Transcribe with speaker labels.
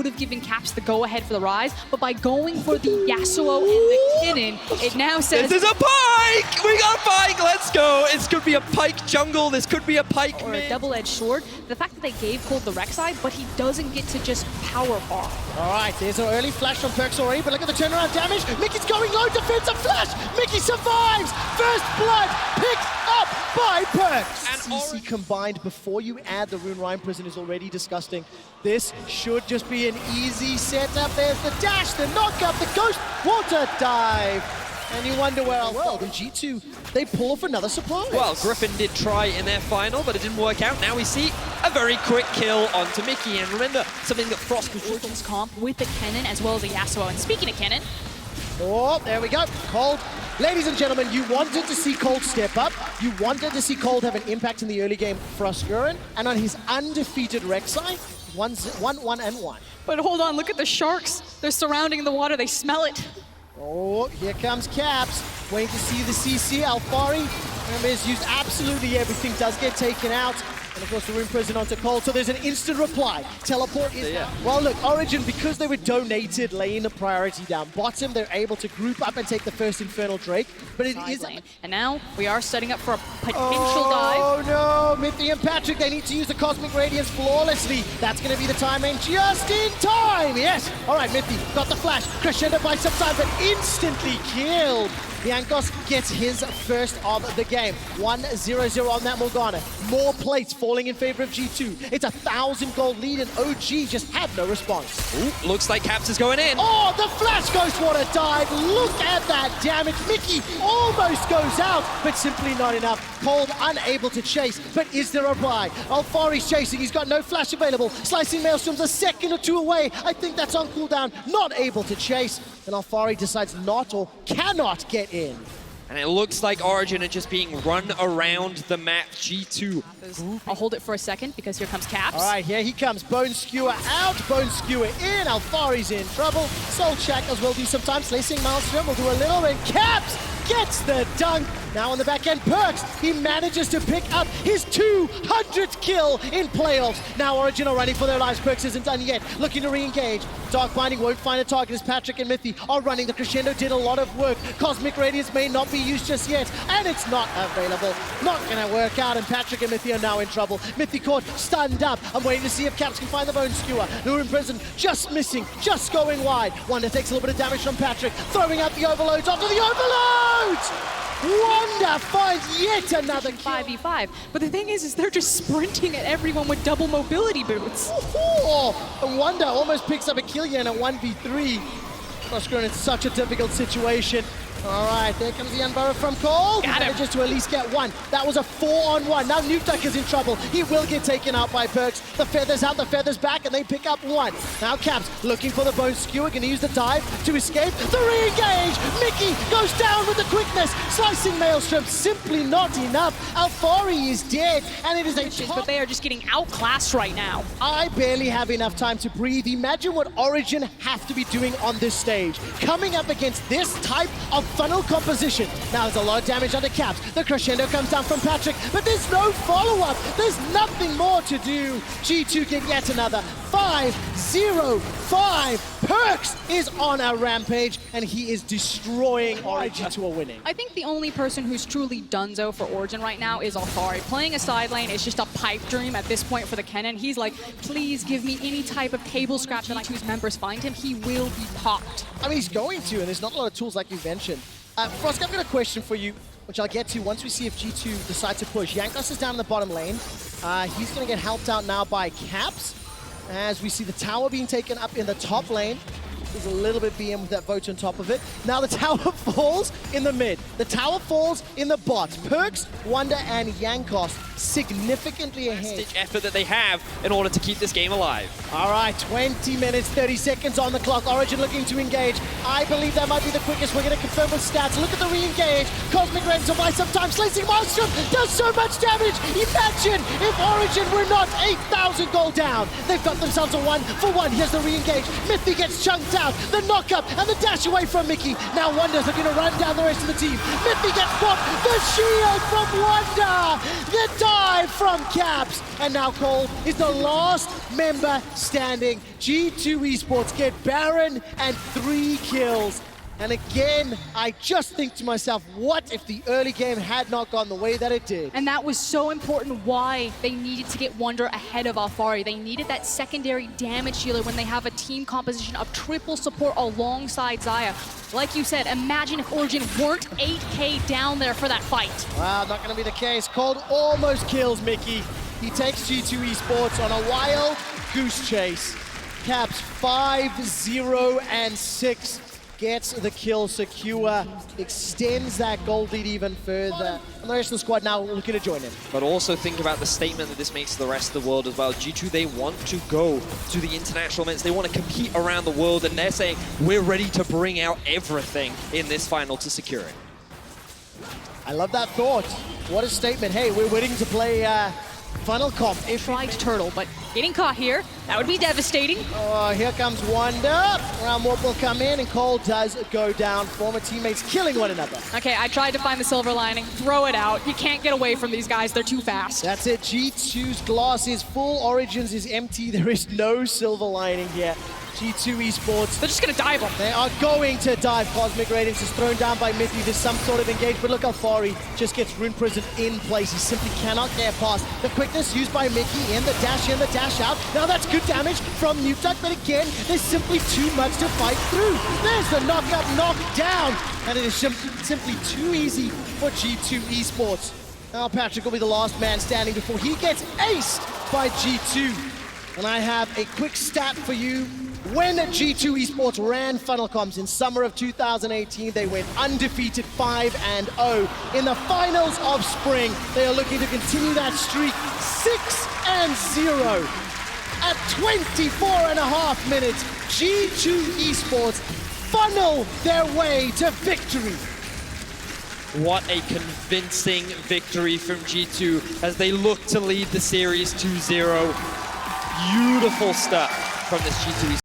Speaker 1: would have given Caps the go-ahead for the Rise, but by going for the Yasuo and the Kinnan, it now says...
Speaker 2: This is a pike! We got a pike! Let's go! This could be a pike jungle. This could be a pike
Speaker 1: or
Speaker 2: mid.
Speaker 1: a double-edged sword. The fact that they gave Cold the Rek'Sai, but he doesn't get to just power bar.
Speaker 3: All right, there's an early flash from Perks already, but look at the turnaround damage. Mickey's going low, defensive flash. Mickey survives. First blood picked up by Perks. And CC combined before you add the Rune Rhyme Prison is already disgusting. This should just be an easy setup. There's the dash, the knockup, the ghost water dive. And you wonder where our world in G2, they pull off another surprise.
Speaker 2: Well, Griffin did try in their final, but it didn't work out. Now we see a very quick kill onto Mickey. And remember, something that Frost was
Speaker 1: Origen's comp with the Kennen as well as a Yasuo. And speaking of Kennen...
Speaker 3: Oh, there we go. Cold. Ladies and gentlemen, you wanted to see Cold step up. You wanted to see Cold have an impact in the early game for Frostgurin. And on his undefeated Rek'Sai, 1-1-1.
Speaker 1: But hold on, look at the sharks. They're surrounding the water. They smell it.
Speaker 3: Oh, here comes Caps. Waiting to see the CC. Alfari has used absolutely everything. Does get taken out. And of course, the Rune Prison onto Cold. So there's an instant reply. Teleport is down. Well, look, Origen, because they were donated, laying the priority down. Bottom, they're able to group up and take the first Infernal Drake. But it is...
Speaker 1: And now we are setting up for a potential dive.
Speaker 3: Oh no, Mithy and Patrick, they need to use the Cosmic Radiance flawlessly. That's going to be the time aim just in time. Yes. All right, Mithy got the flash. Crescendo by some time, but instantly killed. Yankos gets his first of the game. 1-0-0 on that Morgana. More plates falling in favor of G2. It's a 1,000 gold lead and OG just had no response.
Speaker 2: Ooh, looks like Caps is going in.
Speaker 3: Oh, the flash Ghost Water dive. Look at that damage. Mickey almost goes out, but simply not enough. Cold unable to chase, but is there a reply? Alfari's chasing. He's got no flash available. Slicing Maelstrom's a second or two away. I think that's on cooldown. Not able to chase. And Alfari decides not or cannot get in.
Speaker 2: And it looks like Origen are just being run around the map. G2.
Speaker 1: I'll hold it for a second because here comes Caps.
Speaker 3: All right, here he comes. Bone Skewer out, Bone Skewer in. Alfari's in trouble. Soul Shackles will do sometimes. Slicing Maelstrom will do a little bit. Caps gets the dunk. Now on the back end, Perks, he manages to pick up his 200th kill in playoffs. Now Origen are running for their lives. Perks isn't done yet. Looking to re-engage. Dark Binding won't find a target as Patrick and Mithy are running. The Crescendo did a lot of work. Cosmic Radiance may not be used just yet, and it's not available. Not gonna work out, and Patrick and Mithy are now in trouble. Mithy caught, stunned up. I'm waiting to see if Caps can find the Bone Skewer. Lure in prison, just missing, just going wide. Wonder takes a little bit of damage from Patrick, throwing out the overloads onto the overloads! Wonder finds yet another kill.
Speaker 1: 5v5. But the thing is they're just sprinting at everyone with double mobility boots.
Speaker 3: And Wonder almost picks up a kill here in a 1v3. Frostgurin in such a difficult situation. All right, there comes the Unburrow from Cold.
Speaker 1: Got him.
Speaker 3: Manages to at least get one. That was a 4-on-1. Now Nukeduck is in trouble. He will get taken out by Perks. The Feather's out, the Feather's back, and they pick up one. Now Caps looking for the Bone Skewer, gonna use the dive to escape. The re-engage! Mickey goes down with the quickness. Slicing Maelstrom, simply not enough. Alfari is dead, and it is a
Speaker 1: But they are just getting outclassed right now.
Speaker 3: I barely have enough time to breathe. Imagine what Origen have to be doing on this stage. Coming up against this type of funnel composition. Now there's a lot of damage under Caps. The Crescendo comes down from Patrick, but there's no follow-up. There's nothing more to do. G2 get yet another 5-0-5. Perks is on a rampage, and he is destroying Origen to a winning.
Speaker 1: I think the only person who's truly donezo for Origen right now is Alfari. Playing a side lane is just a pipe dream at this point for the Kennen. He's like, please give me any type of table scratch that G2's members find him. He will be popped.
Speaker 3: I mean, he's going to, and there's not a lot of tools like you mentioned. Frosk, I've got a question for you, which I'll get to once we see if G2 decide to push. Yankos is down in the bottom lane. He's going to get helped out now by Caps, as we see the tower being taken up in the top lane. There's a little bit BM with that vote on top of it. Now the tower falls in the mid. The tower falls in the bot. Perks, Wonder, and Yankos significantly ahead.
Speaker 2: Effort that they have in order to keep this game alive.
Speaker 3: All right, 20 minutes, 30 seconds on the clock. Origen looking to engage. I believe that might be the quickest. We're going to confirm with stats. Look at the re-engage. Cosmic Radiance will buy some time. Slicing Maelstrom does so much damage. Imagine if Origen were not 8,000 gold down. They've got themselves a 1-for-1. Here's the re-engage. Mithy gets chunked out. out, the knock-up, and the dash away from Mickey. Now Wonder's looking to run down the rest of the team. Miffy gets popped, the shield from Wonder, the dive from Caps, and now Cole is the last member standing. G2 Esports get Baron and 3 kills. And again, I just think to myself, what if the early game had not gone the way that it did?
Speaker 1: And that was so important why they needed to get Wonder ahead of Alfari. They needed that secondary damage dealer when they have a team composition of triple support alongside Xayah. Like you said, imagine if Origen weren't 8K down there for that fight.
Speaker 3: Wow, not gonna be the case. Cold almost kills Mickey. He takes G2 Esports on a wild goose chase. Caps 5-0-6. Gets the kill secure, extends that gold lead even further. And the rest of the squad now looking to join him.
Speaker 2: But also think about the statement that this makes to the rest of the world as well. G2, they want to go to the international events. They want to compete around the world, and they're saying, we're ready to bring out everything in this final to secure it.
Speaker 3: I love that thought. What a statement. Hey, we're waiting to play final comp.
Speaker 1: Tried Turtle, but getting caught here, that would be devastating.
Speaker 3: Oh, here comes Wonder. Round Warp will come in, and Cole does go down. Former teammates killing one another.
Speaker 1: Okay, I tried to find the silver lining. Throw it out. You can't get away from these guys. They're too fast.
Speaker 3: That's it. G2's glass is full. Origin's is empty. There is no silver lining here. G2 Esports.
Speaker 1: They're just going to dive him.
Speaker 3: They are going to dive. Cosmic Radiance is thrown down by Miffy. There's some sort of engage, but look how Alfari just gets Rune Prison in place. He simply cannot get past. The quickness used by Mickey in the dash out. Now that's good damage from Nutuck, but again, there's simply too much to fight through. There's the knock-up, knock-down, and it is simply too easy for G2 Esports. Now Patrick will be the last man standing before he gets aced by G2. And I have a quick stat for you. When G2 Esports ran Funnel Comms in summer of 2018, they went undefeated 5-0. In the finals of spring, they are looking to continue that streak 6-0. At 24.5 minutes, G2 Esports funnel their way to victory.
Speaker 2: What a convincing victory from G2 as they look to lead the series 2-0. Beautiful stuff from this G2 Esports.